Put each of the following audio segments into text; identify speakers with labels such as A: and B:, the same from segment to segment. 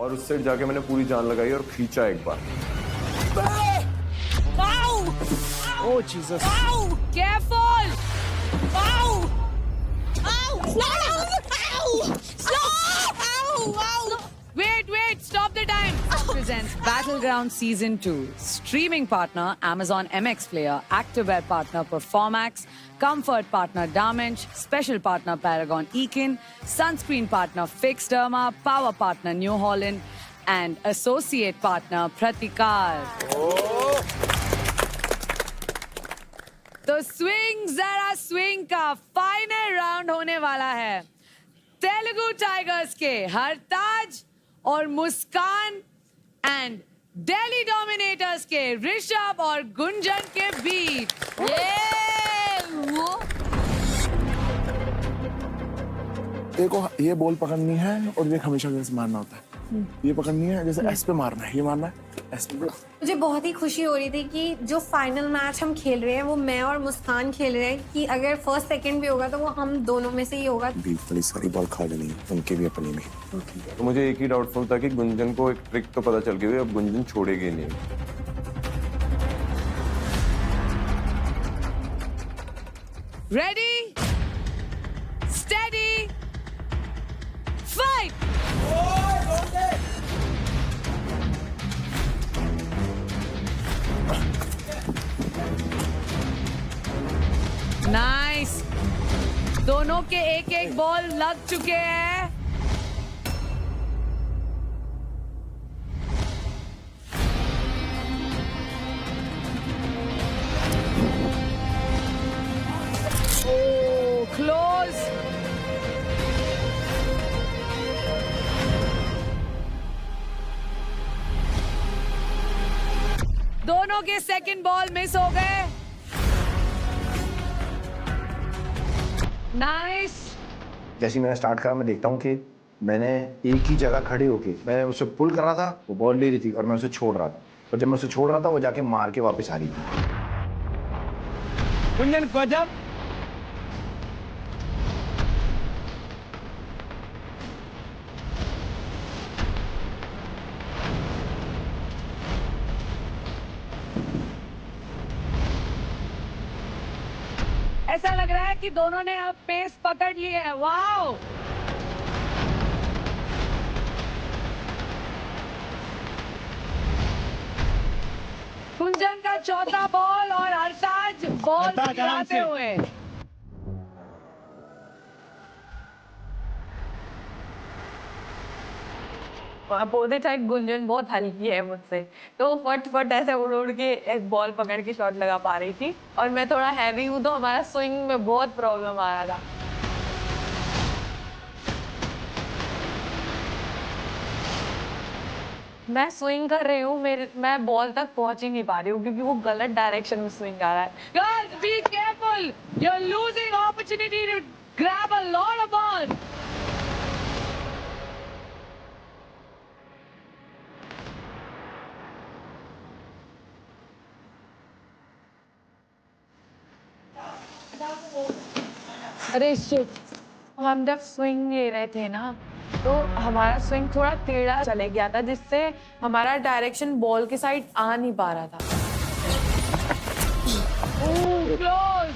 A: और उस साइड जाके मैंने पूरी जान लगाई और खींचा एक बार।
B: Oh, Jesus.
C: Ow! Careful! Ow! Ow! Ow! Stop! Ow! Ow! Wait! Stop the time! Presents Battleground Season 2. Streaming partner Amazon MX Player. Activewear partner Performax. Comfort partner Damage. Special partner Paragon Ekin. Sunscreen partner Fix Derma. Power partner New Holland. And associate partner Pratikar. तो swing जरा swing का final round होने वाला है Telugu tigers के हरताज और मुस्कान and Delhi dominators के ऋषभ और गुंजन के बीच।
B: देखो ये बॉल पकड़नी है और देख हमेशा जैसे मारना होता है। ये पकड़नी है जैसे एस पे मारना है, ये मारना है एस पे।
D: मुझे बहुत ही खुशी हो रही थी कि जो फाइनल मैच हम खेल रहे हैं वो मैं और मुस्कान खेल रहे हैं कि अगर फर्स्ट सेकंड भी होगा तो वो हम दोनों में से ही होगा।
B: बीफ वाली सारी बॉल खा लेनी है उनके भी अपनी में।
A: तो मुझे एक ही डाउटफुल था कि गुंजन को एक ट्रिक तो पता चल गई, अब गुंजन छोड़ेगी नहीं।
C: Ready steady fight. नाइस, दोनों के एक एक बॉल लग चुके हैं। ओह क्लोज। दोनों के सेकंड बॉल मिस हो गए। नाइस।
E: जैसे ही मैंने स्टार्ट करा मैं देखता हूँ कि मैंने एक ही जगह खड़े होके मैं उसे पुल कर रहा था, वो बॉल ले रही थी और मैं उसे छोड़ रहा था, और जब मैं उसे छोड़ रहा था वो जाके मार के वापस आ रही थी।
F: गुंजन गजब।
C: ऐसा लग रहा है कि दोनों ने अब पेस पकड़ ली है। वाओ, गुंजन का चौथा बॉल और हरताज बॉल गिराते हुए।
G: अपोजिट साइड गुंजन बहुत हल्की है मुझसे, तो फट ऐसे उड़ के एक बॉल पकड़ के शॉट लगा पा रही थी, और मैं थोड़ा हैवी हूँ तो हमारा स्विंग में बहुत प्रॉब्लम आ रहा था। मैं स्विंग कर रही हूँ, मैं बॉल तक पहुंच ही नहीं पा रही हूँ क्योंकि वो गलत डायरेक्शन में स्विंग आ रहा है।
C: Guys, be careful! You're losing opportunity to grab a lot of balls.
G: अरे शिट, हम जब स्विंग ले रहे थे ना तो हमारा स्विंग थोड़ा टेढ़ा चले गया था, जिससे हमारा डायरेक्शन बॉल के साइड आ नहीं पा रहा था।
C: Ooh, close!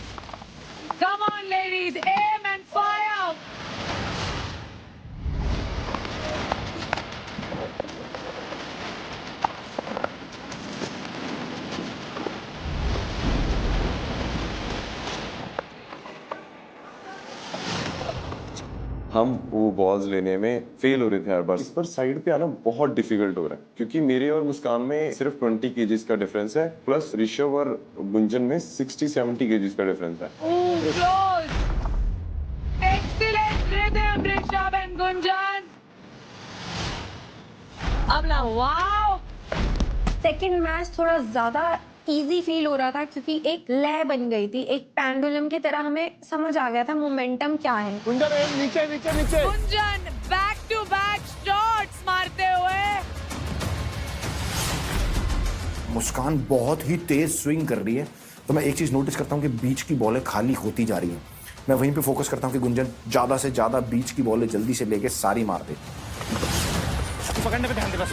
C: Come on, ladies, aim and fire!
A: हम वो बॉल्स लेने में फेल हो रहे थे हर बार। इस पर साइड पे आना बहुत डिफिकल्ट हो रहा है क्योंकि मेरे और मुस्कान में सिर्फ 20 केजीज का डिफरेंस है, प्लस ऋषभ और गुंजन में 60-70 केजीज का डिफरेंस है।
C: Ooh, close! Excellent rhythm, Rishabh and Gunjan. अब ना, wow!
D: सेकंड मैच थोड़ा ज्यादा इजी फील हो रहा था क्योंकि एक लय बन गई थी, एक पेंडुलम की तरह हमें समझ आ गया था मोमेंटम क्या है।
F: गुंजन नीचे नीचे नीचे।
C: Gunjan back to back shots मारते हुए।
E: मुस्कान बहुत ही तेज स्विंग कर रही है, तो मैं एक चीज नोटिस करता हूँ कि बीच की बॉलें खाली होती जा रही हैं। मैं वहीं पे फोकस करता हूँ कि गुंजन ज्यादा से ज्यादा बीच की बॉलें जल्दी से लेके सारी मार दे।
F: पकड़ने पे ध्यान दे बस।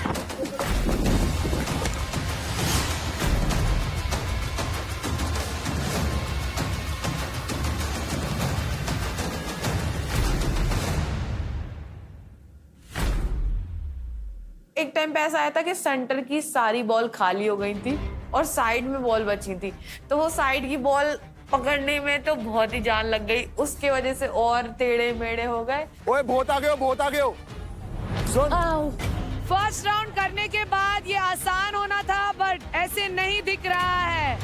G: एक टाइम पे ऐसा आया था कि सेंटर की सारी बॉल खाली हो गई थी और साइड में बॉल बची थी, तो वो साइड की बॉल पकड़ने में तो बहुत ही जान लग गई, उसके वजह से और टेढ़े मेढ़े हो गए।
B: ओए बहुत आगे हो, बहुत आगे हो। सुन
C: फर्स्ट राउंड करने के बाद ये आसान होना था, बट ऐसे नहीं दिख रहा है।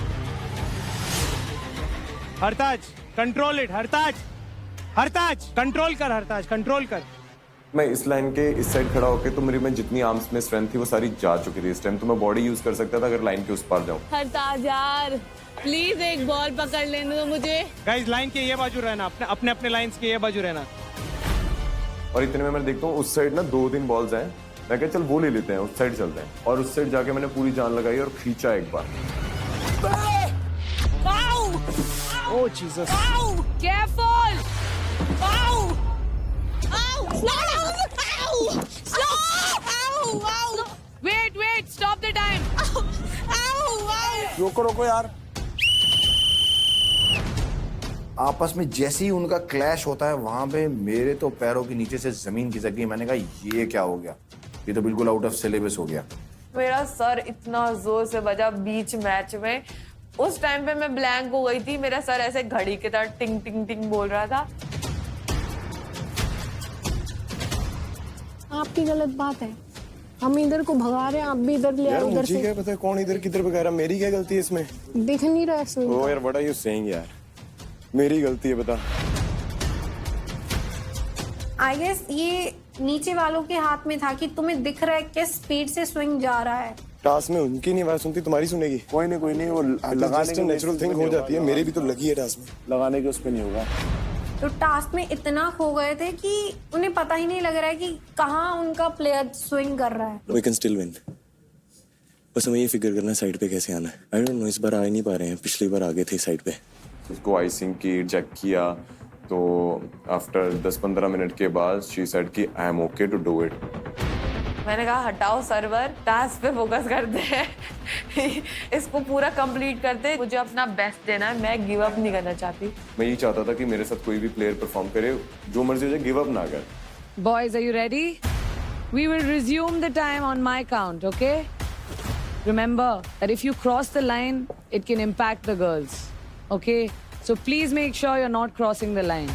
F: हरताज कंट्रोल इट, हरताज कंट्रोल कर, हरताज कंट्रोल कर।
A: मैं इस लाइन के इस साइड खड़ा होके तो मेरी में जितनी आर्म्स में स्ट्रेंथ थी वो सारी जा चुकी थी इस टाइम, तो मैं बॉडी यूज कर सकता था अगर लाइन के उस पार जाऊं।
G: हरताज यार प्लीज एक बॉल पकड़ लेने दो मुझे।
F: गाइस लाइन के ये बाजू रहना, अपने लाइंस के ये बाजू रहना।
A: और इतने में मैं देखता हूँ उस साइड ना 2-3 बॉल्स हैं, मैं कहा चल वो ले लेते हैं, उस साइड चलते हैं। और उस साइड जाके मैंने पूरी जान लगाई और खींचा एक बार।
F: Oh Jesus,
C: careful. Wait stop the time.
B: रोको रोको यार।
E: आपस में जैसे ही उनका क्लैश होता है वहां पे मेरे तो पैरों के नीचे से जमीन खिसक गई। मैंने कहा ये क्या हो गया, ये तो बिल्कुल आउट ऑफ सिलेबस हो गया।
G: मेरा सर इतना जोर से बजा बीच मैच में, उस टाइम पे मैं ब्लैंक हो गई थी। मेरा सर ऐसे घड़ी के तरह टिंग टिंग टिंग बोल रहा था।
H: आपकी गलत बात है, हम इधर को भगा रहे हैं, आप भी इधर ले
A: यार
H: आओ उधर
A: मुझे
H: से।
A: क्या पता कौन इधर किधर भगा रहा, मेरी क्या गलती है इसमें?
H: दिख नहीं रहा है स्विंग।
A: ओ यार व्हाट आर यू सेइंग यार, मेरी गलती है बता।
D: आई गेस ये नीचे वालों के हाथ में था कि तुम्हें दिख रहा है किस स्पीड से स्विंग जा रहा है।
A: टास्क में उनकी नहीं आवाज सुनती, तुम्हारी सुनेगी।
B: कोई नहीं, वो लगाने के
A: नेचुरल थिंग हो जाती है, मेरी भी तो लगी है टास्क में।
B: लगाने के उस पे नहीं होगा।
D: तो टास्क में इतना खो गए थे कि उन्हें पता ही नहीं लग रहा है कि कहाँ उनका प्लेयर स्विंग कर रहा है।
I: We can still win. बस हमें ये फिगर करना साइड पे कैसे आना है। आई डोंट नो, इस बार आ ही नहीं पा रहे हैं, पिछली बार आगे थे साइड पे।
A: उसको आइसिंग की चेक किया तो आफ्टर 10-15 मिनट के बाद शी सेड कि I am okay to do it.
G: मैंने कहा हटाओ सर्वर, टास्क पे फोकस करते हैं। इसको पूरा कंप्लीट करते, मुझे अपना बेस्ट देना है, मैं गिव अप नहीं करना चाहती।
A: मैं ये चाहता था कि मेरे साथ कोई भी प्लेयर परफॉर्म करे, जो मर्जी हो जाए, गिव अप ना कर।
C: Boys, are you ready? We will resume the time on my count, okay? Remember that if you cross the line, it can impact the girls, okay? So please make sure you're not crossing the line.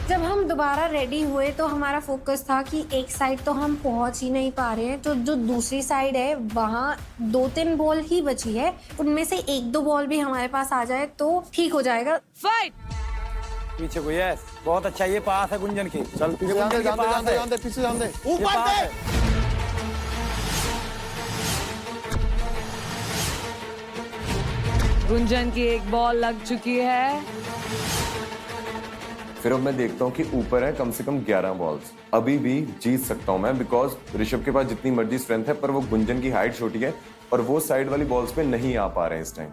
D: जब हम दोबारा ready हुए तो हमारा focus था कि एक side तो हम पहुंच ही नहीं पा रहे हैं, तो जो दूसरी साइड है वहाँ 2-3 बॉल ही बची है, उनमें से 1-2 बॉल भी हमारे पास आ जाए तो ठीक हो जाएगा।
C: Fight!
F: पीछे को, यस बहुत अच्छा, ये पास है गुंजन की।
B: चल पीछे जान दे, पीछे जान दे।
F: ऊपर से
C: गुंजन की एक बॉल लग चुकी है।
A: फिर अब मैं देखता हूँ कि ऊपर है कम से कम 11 बॉल्स, अभी भी जीत सकता हूँ मैं, बिकॉज ऋषभ के पास जितनी मर्जी स्ट्रेंथ है, पर वो गुंजन की हाइट छोटी है और वो साइड वाली बॉल्स पे नहीं आ पा रहे हैं इस टाइम।